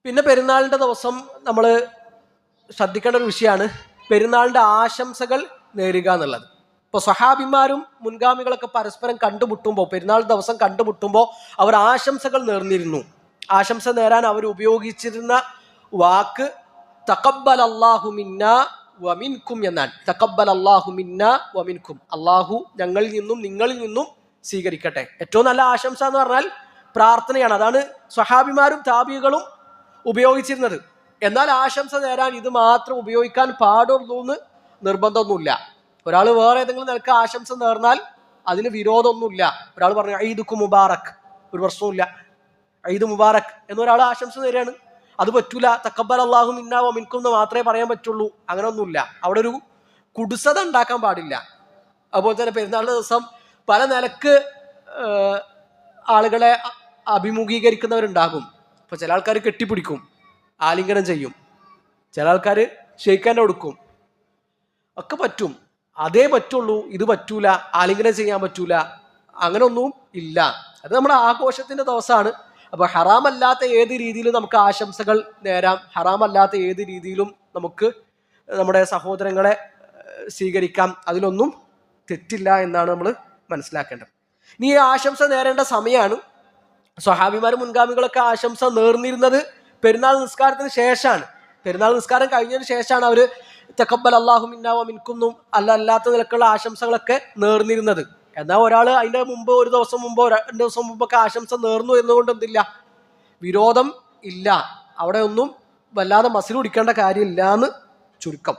പിന്നെ പെരുന്നാളിൻ്റെ ദിവസം നമ്മൾ ശ്രദ്ധിക്കേണ്ട ഒരു വിഷയമാണ് പെരുന്നാളിൻ്റെ ആശംസകൾ നേരുക എന്നുള്ളത്. ഇപ്പോൾ സ്വഹാബിമാരും മുൻഗാമികളൊക്കെ പരസ്പരം കണ്ടുമുട്ടുമ്പോൾ, പെരുന്നാൾ ദിവസം കണ്ടുമുട്ടുമ്പോൾ അവർ ആശംസകൾ നേർന്നിരുന്നു. ആശംസ നേരാൻ അവർ ഉപയോഗിച്ചിരുന്ന വാക്ക് തഖബ്ബൽ അല്ലാഹു മിന്നാ വമിൻകും എന്നാണ്. തഖബ്ബൽ അല്ലാഹു മിന്നാ വമിൻകും, അള്ളാഹു ഞങ്ങളിൽ നിന്നും നിങ്ങളിൽ നിന്നും സ്വീകരിക്കട്ടെ. ഏറ്റവും നല്ല ആശംസ എന്ന് പറഞ്ഞാൽ പ്രാർത്ഥനയാണ്. അതാണ് സ്വഹാബിമാരും താബികളും ഉപയോഗിച്ചിരുന്നത്. എന്നാൽ ആശംസ നേരാൻ ഇത് മാത്രം ഉപയോഗിക്കാൻ പാടുള്ളൂ എന്ന് നിർബന്ധമൊന്നുമില്ല. ഒരാൾ വേറെ ഏതെങ്കിലും നിലക്ക് ആശംസ നേർന്നാൽ അതിന് വിരോധമൊന്നുമില്ല. ഒരാൾ പറഞ്ഞു ഈദുക്കും മുബാറക്, ഒരു പ്രശ്നവുമില്ല. ഈദ് മുബാറക് എന്നൊരാൾ ആശംസ നേരാണ്, അത് പറ്റൂല. തഖബ്ബൽ അല്ലാഹു മിന്നാ വമിൻകും എന്ന് മാത്രമേ പറയാൻ പറ്റുള്ളൂ. അങ്ങനെ ഒന്നുമില്ല. അവിടെ ഒരു കുടുസത ഉണ്ടാക്കാൻ പാടില്ല. അതുപോലെ തന്നെ പെരുന്നാളിൻ്റെ ദിവസം പല നിലക്ക് ആളുകളെ അഭിമുഖീകരിക്കുന്നവരുണ്ടാകും. ഇപ്പോൾ ചില ആൾക്കാർ കെട്ടിപ്പിടിക്കും, ആലിംഗനം ചെയ്യും, ചില ആൾക്കാർ ഷെയ്ക്കാൻ കൊടുക്കും, ഒക്കെ പറ്റും. അതേ പറ്റുള്ളൂ, ഇത് പറ്റൂല, ആലിംഗനം ചെയ്യാൻ പറ്റൂല, അങ്ങനെ ഒന്നും ഇല്ല. അത് നമ്മുടെ ആഘോഷത്തിന്റെ ദിവസമാണ്. അപ്പൊ ഹറാമല്ലാത്ത ഏത് രീതിയിലും നമുക്ക് ആശംസകൾ നേരാം, ഹറാമല്ലാത്ത ഏത് രീതിയിലും നമുക്ക് നമ്മുടെ സഹോദരങ്ങളെ സ്വീകരിക്കാം. അതിലൊന്നും തെറ്റില്ല എന്നാണ് നമ്മൾ മനസ്സിലാക്കേണ്ടത്. ഇനി ഈ ആശംസ നേരേണ്ട സമയമാണ്. സ്വഹാബിമാരും മുൻഗാമികളൊക്കെ ആശംസ നേർന്നിരുന്നത് പെരുന്നാൾ നിസ്കാരത്തിന് ശേഷമാണ്. പെരുന്നാൾ നിസ്കാരം കഴിഞ്ഞതിന് ശേഷമാണ് അവർ തഖബ്ബൽ അല്ലാഹു മിന്നാ വമിൻകും അല്ലാത്ത നിലക്കുള്ള ആശംസകളൊക്കെ നേർന്നിരുന്നത്. എന്നാൽ ഒരാൾ അതിൻ്റെ മുമ്പ്, ഒരു ദിവസം മുമ്പോ 2 ദിവസം മുമ്പൊക്കെ ആശംസ നേർന്നു എന്നുകൊണ്ട് എന്തില്ല, വിരോധം ഇല്ല. അവിടെ ഒന്നും വല്ലാതെ മസിൽ പിടിക്കേണ്ട കാര്യമില്ല എന്ന് ചുരുക്കം.